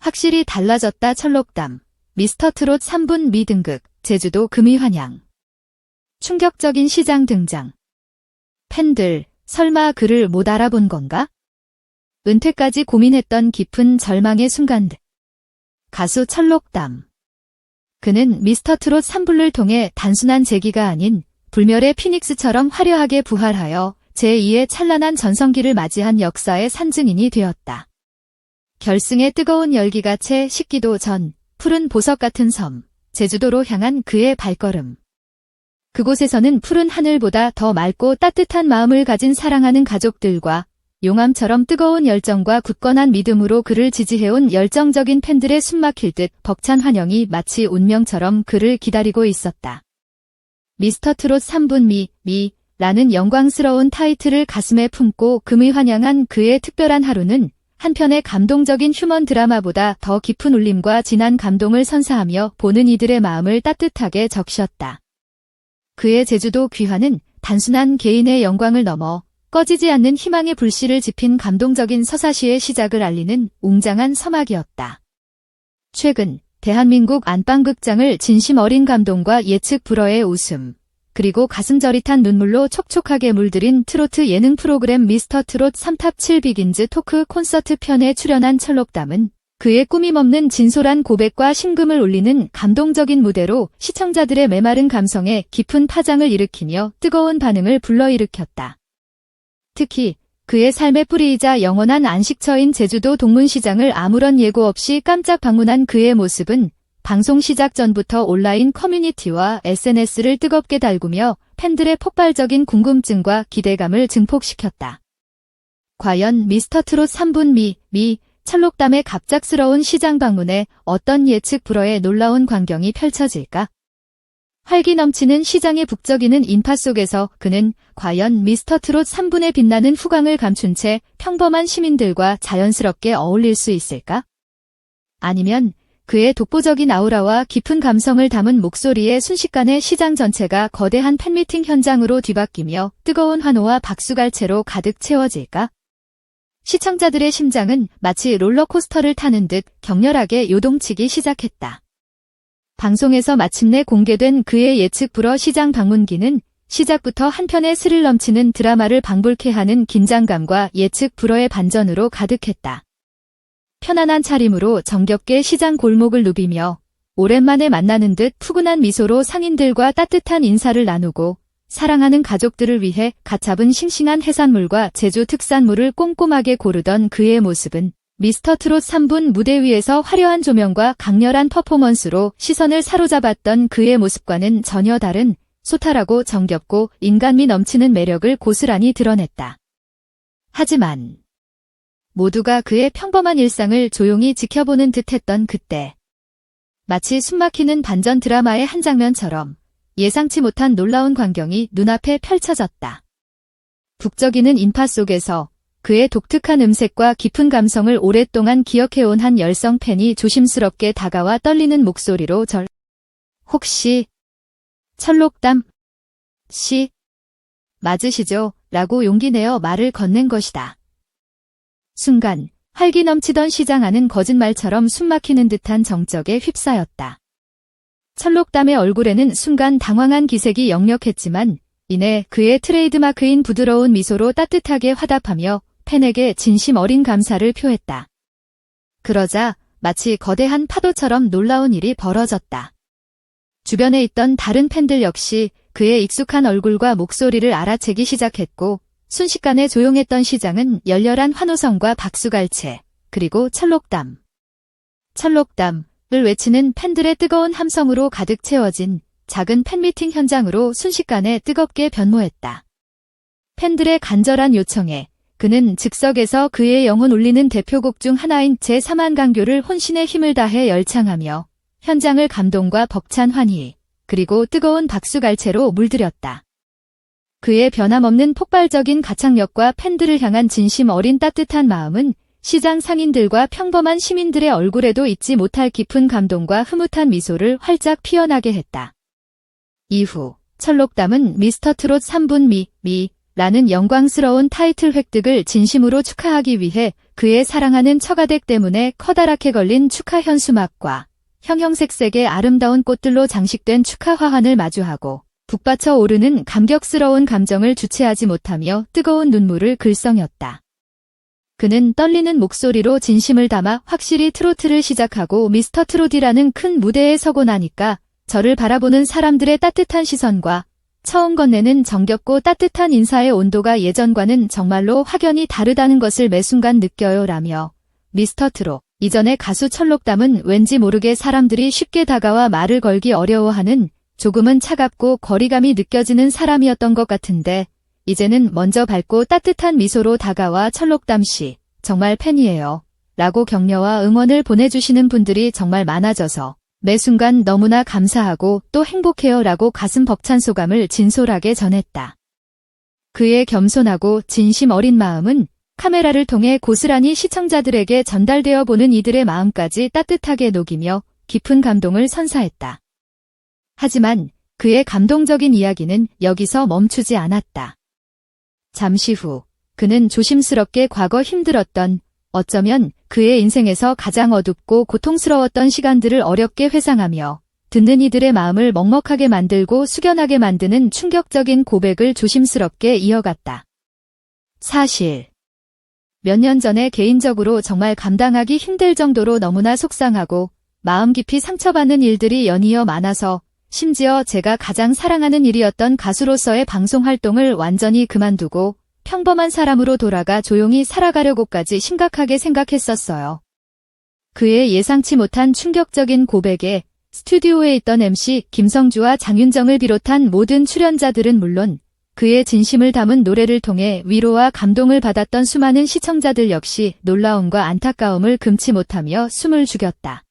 확실히 달라졌다. 철록담, 미스터트롯 3분 미등극, 제주도 금이환영. 충격적인 시장 등장. 팬들, 설마 그를 못 알아본 건가? 은퇴까지 고민했던 깊은 절망의 순간들. 가수 철록담. 그는 미스터트롯 3부를 통해 단순한 재기가 아닌 불멸의 피닉스처럼 화려하게 부활하여 제2의 찬란한 전성기를 맞이한 역사의 산증인이 되었다. 결승의 뜨거운 열기가 채 식기도 전 푸른 보석 같은 섬, 제주도로 향한 그의 발걸음. 그곳에서는 푸른 하늘보다 더 맑고 따뜻한 마음을 가진 사랑하는 가족들과 용암처럼 뜨거운 열정과 굳건한 믿음으로 그를 지지해온 열정적인 팬들의 숨막힐 듯 벅찬 환영이 마치 운명처럼 그를 기다리고 있었다. 미스터트롯 3분 라는 영광스러운 타이틀을 가슴에 품고 금이환영한 그의 특별한 하루는 한편의 감동적인 휴먼 드라마보다 더 깊은 울림과 진한 감동을 선사하며 보는 이들의 마음을 따뜻하게 적셨다. 그의 제주도 귀환은 단순한 개인의 영광을 넘어 꺼지지 않는 희망의 불씨를 지핀 감동적인 서사시의 시작을 알리는 웅장한 서막이었다. 최근 대한민국 안방극장을 진심 어린 감동과 예측 불허의 웃음, 그리고 가슴 저릿한 눈물로 촉촉하게 물들인 트로트 예능 프로그램 미스터트롯 3탑 7 비긴즈 토크 콘서트 편에 출연한 철록담은 그의 꾸밈없는 진솔한 고백과 심금을 울리는 감동적인 무대로 시청자들의 메마른 감성에 깊은 파장을 일으키며 뜨거운 반응을 불러일으켰다. 특히 그의 삶의 뿌리이자 영원한 안식처인 제주도 동문시장을 아무런 예고 없이 깜짝 방문한 그의 모습은 방송 시작 전부터 온라인 커뮤니티와 SNS를 뜨겁게 달구며 팬들의 폭발적인 궁금증과 기대감을 증폭시켰다. 과연 미스터트롯 3분 철록담의 갑작스러운 시장 방문에 어떤 예측 불허의 놀라운 광경이 펼쳐질까? 활기 넘치는 시장의 북적이는 인파 속에서 그는 과연 미스터트롯 3분에 빛나는 후광을 감춘 채 평범한 시민들과 자연스럽게 어울릴 수 있을까? 아니면 그의 독보적인 아우라와 깊은 감성을 담은 목소리에 순식간에 시장 전체가 거대한 팬미팅 현장으로 뒤바뀌며 뜨거운 환호와 박수갈채로 가득 채워질까? 시청자들의 심장은 마치 롤러코스터를 타는 듯 격렬하게 요동치기 시작했다. 방송에서 마침내 공개된 그의 예측 불허 시장 방문기는 시작부터 한편의 스릴 넘치는 드라마를 방불케 하는 긴장감과 예측 불허의 반전으로 가득했다. 편안한 차림으로 정겹게 시장 골목을 누비며 오랜만에 만나는 듯 푸근한 미소로 상인들과 따뜻한 인사를 나누고 사랑하는 가족들을 위해 갓 잡은 싱싱한 해산물과 제주 특산물을 꼼꼼하게 고르던 그의 모습은 미스터트롯 3분 무대 위에서 화려한 조명과 강렬한 퍼포먼스로 시선을 사로잡았던 그의 모습과는 전혀 다른 소탈하고 정겹고 인간미 넘치는 매력을 고스란히 드러냈다. 하지만 모두가 그의 평범한 일상을 조용히 지켜보는 듯했던 그때 마치 숨막히는 반전 드라마의 한 장면처럼 예상치 못한 놀라운 광경이 눈앞에 펼쳐졌다. 북적이는 인파 속에서 그의 독특한 음색과 깊은 감성을 오랫동안 기억해온 한 열성 팬이 조심스럽게 다가와 떨리는 목소리로 혹시 철록담 씨 맞으시죠? 라고 용기 내어 말을 건넨 것이다. 순간 활기 넘치던 시장 안은 거짓말처럼 숨막히는 듯한 정적에 휩싸였다. 철록담의 얼굴에는 순간 당황한 기색이 역력했지만 이내 그의 트레이드마크인 부드러운 미소로 따뜻하게 화답하며 팬에게 진심 어린 감사를 표했다. 그러자 마치 거대한 파도처럼 놀라운 일이 벌어졌다. 주변에 있던 다른 팬들 역시 그의 익숙한 얼굴과 목소리를 알아채기 시작했고 순식간에 조용했던 시장은 열렬한 환호성과 박수갈채, 그리고 철록담을 외치는 팬들의 뜨거운 함성으로 가득 채워진 작은 팬미팅 현장으로 순식간에 뜨겁게 변모했다. 팬들의 간절한 요청에 그는 즉석에서 그의 영혼 울리는 대표곡 중 하나인 제3한강교를 혼신의 힘을 다해 열창하며 현장을 감동과 벅찬 환희, 그리고 뜨거운 박수갈채로 물들였다. 그의 변함없는 폭발적인 가창력과 팬들을 향한 진심 어린 따뜻한 마음은 시장 상인들과 평범한 시민들의 얼굴에도 잊지 못할 깊은 감동과 흐뭇한 미소를 활짝 피어나게 했다. 이후 철록담은 미스터트롯 3분 라는 영광스러운 타이틀 획득을 진심으로 축하하기 위해 그의 사랑하는 처가댁 때문에 커다랗게 걸린 축하 현수막과 형형색색의 아름다운 꽃들로 장식된 축하 화환을 마주하고 북받쳐 오르는 감격스러운 감정을 주체하지 못하며 뜨거운 눈물을 글썽였다. 그는 떨리는 목소리로 진심을 담아 확실히 트로트를 시작하고 미스터 트롯이라는 큰 무대에 서고 나니까 저를 바라보는 사람들의 따뜻한 시선과 처음 건네는 정겹고 따뜻한 인사의 온도가 예전과는 정말로 확연히 다르다는 것을 매순간 느껴요 라며 미스터 트롯 이전의 가수 철록담은 왠지 모르게 사람들이 쉽게 다가와 말을 걸기 어려워하는 조금은 차갑고 거리감이 느껴지는 사람이었던 것 같은데 이제는 먼저 밝고 따뜻한 미소로 다가와 철록담 씨 정말 팬이에요 라고 격려와 응원을 보내주시는 분들이 정말 많아져서 매 순간 너무나 감사하고 또 행복해요 라고 가슴 벅찬 소감을 진솔하게 전했다. 그의 겸손하고 진심 어린 마음은 카메라를 통해 고스란히 시청자들에게 전달되어 보는 이들의 마음까지 따뜻하게 녹이며 깊은 감동을 선사했다. 하지만 그의 감동적인 이야기는 여기서 멈추지 않았다. 잠시 후 그는 조심스럽게 과거 힘들었던 어쩌면 그의 인생에서 가장 어둡고 고통스러웠던 시간들을 어렵게 회상하며 듣는 이들의 마음을 먹먹하게 만들고 숙연하게 만드는 충격적인 고백을 조심스럽게 이어갔다. 사실 몇 년 전에 개인적으로 정말 감당하기 힘들 정도로 너무나 속상하고 마음 깊이 상처받는 일들이 연이어 많아서 심지어 제가 가장 사랑하는 일이었던 가수로서의 방송 활동을 완전히 그만두고 평범한 사람으로 돌아가 조용히 살아가려고까지 심각하게 생각했었어요. 그의 예상치 못한 충격적인 고백에 스튜디오에 있던 MC 김성주와 장윤정을 비롯한 모든 출연자들은 물론 그의 진심을 담은 노래를 통해 위로와 감동을 받았던 수많은 시청자들 역시 놀라움과 안타까움을 금치 못하며 숨을 죽였다.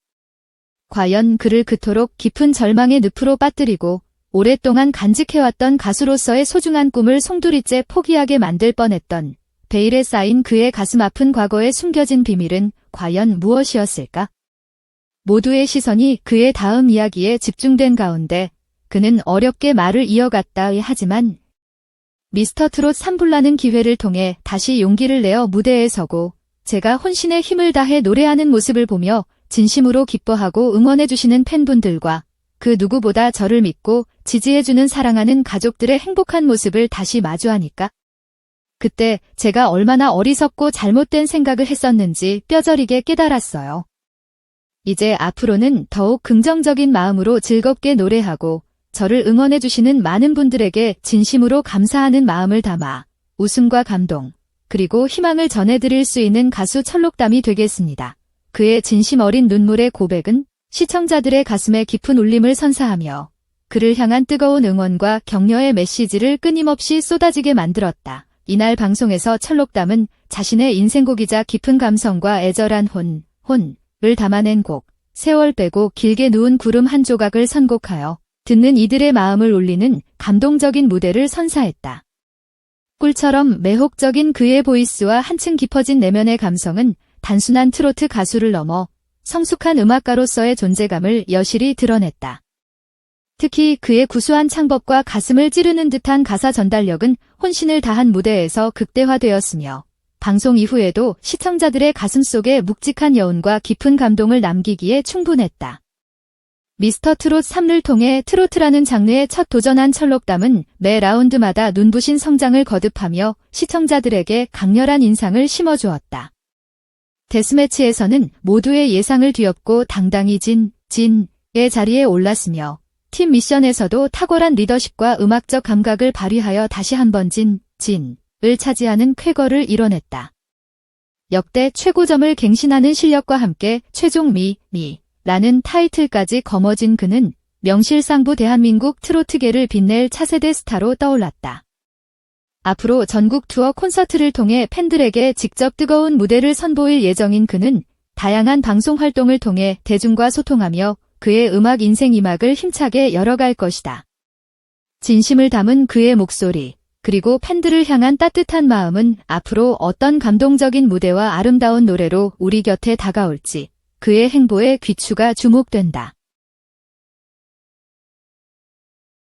과연 그를 그토록 깊은 절망의 늪으로 빠뜨리고 오랫동안 간직해왔던 가수로서의 소중한 꿈을 송두리째 포기하게 만들 뻔했던 베일에 쌓인 그의 가슴 아픈 과거에 숨겨진 비밀은 과연 무엇이었을까? 모두의 시선이 그의 다음 이야기에 집중된 가운데 그는 어렵게 말을 이어갔다. 하지만 미스터 트롯 3불라는 기회를 통해 다시 용기를 내어 무대에 서고 제가 혼신의 힘을 다해 노래하는 모습을 보며 진심으로 기뻐하고 응원해주시는 팬분들과 그 누구보다 저를 믿고 지지해주는 사랑하는 가족들의 행복한 모습을 다시 마주하니까 그때 제가 얼마나 어리석고 잘못된 생각을 했었는지 뼈저리게 깨달았어요. 이제 앞으로는 더욱 긍정적인 마음으로 즐겁게 노래하고 저를 응원해주시는 많은 분들에게 진심으로 감사하는 마음을 담아 웃음과 감동 그리고 희망을 전해드릴 수 있는 가수 철록담이 되겠습니다. 그의 진심 어린 눈물의 고백은 시청자들의 가슴에 깊은 울림을 선사하며 그를 향한 뜨거운 응원과 격려의 메시지를 끊임없이 쏟아지게 만들었다. 이날 방송에서 철록담은 자신의 인생곡이자 깊은 감성과 애절한 혼을 담아낸 곡 세월 빼고 길게 누운 구름 한 조각을 선곡하여 듣는 이들의 마음을 울리는 감동적인 무대를 선사했다. 꿀처럼 매혹적인 그의 보이스와 한층 깊어진 내면의 감성은 단순한 트로트 가수를 넘어 성숙한 음악가로서의 존재감을 여실히 드러냈다. 특히 그의 구수한 창법과 가슴을 찌르는 듯한 가사 전달력은 혼신을 다한 무대에서 극대화되었으며 방송 이후에도 시청자들의 가슴속에 묵직한 여운과 깊은 감동을 남기기에 충분했다. 미스터 트롯 3를 통해 트로트라는 장르에 첫 도전한 철록담은 매 라운드마다 눈부신 성장을 거듭하며 시청자들에게 강렬한 인상을 심어주었다. 데스매치에서는 모두의 예상을 뒤엎고 당당히 진의 자리에 올랐으며 팀 미션에서도 탁월한 리더십과 음악적 감각을 발휘하여 다시 한번 진을 차지하는 쾌거를 이뤄냈다. 역대 최고점을 갱신하는 실력과 함께 최종 미라는 타이틀까지 거머쥔 그는 명실상부 대한민국 트로트계를 빛낼 차세대 스타로 떠올랐다. 앞으로 전국 투어 콘서트를 통해 팬들에게 직접 뜨거운 무대를 선보일 예정인 그는 다양한 방송 활동을 통해 대중과 소통하며 그의 음악 인생 2막을 힘차게 열어갈 것이다. 진심을 담은 그의 목소리, 그리고 팬들을 향한 따뜻한 마음은 앞으로 어떤 감동적인 무대와 아름다운 노래로 우리 곁에 다가올지 그의 행보에 귀추가 주목된다.